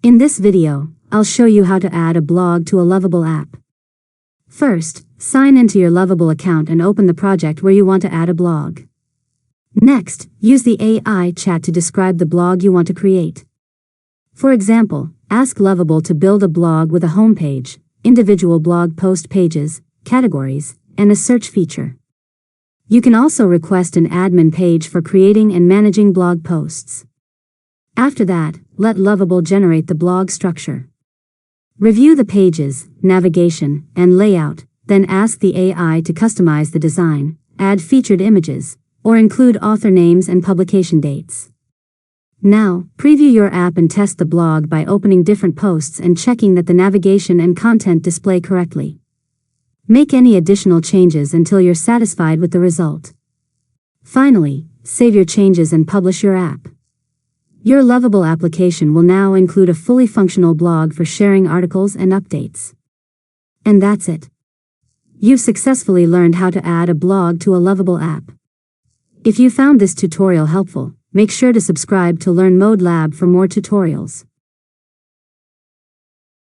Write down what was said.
In this video, I'll show you how to add a blog to a Lovable app. First, sign into your Lovable account and open the project where you want to add a blog. Next, use the AI chat to describe the blog you want to create. For example, ask Lovable to build a blog with a homepage, individual blog post pages, categories, and a search feature. You can also request an admin page for creating and managing blog posts. After that, let Lovable generate the blog structure. Review the pages, navigation, and layout, then ask the AI to customize the design, add featured images, or include author names and publication dates. Now, preview your app and test the blog by opening different posts and checking that the navigation and content display correctly. Make any additional changes until you're satisfied with the result. Finally, save your changes and publish your app. Your Lovable application will now include a fully functional blog for sharing articles and updates. And that's it. You've successfully learned how to add a blog to a Lovable app. If you found this tutorial helpful, make sure to subscribe to Learn Mode Lab for more tutorials.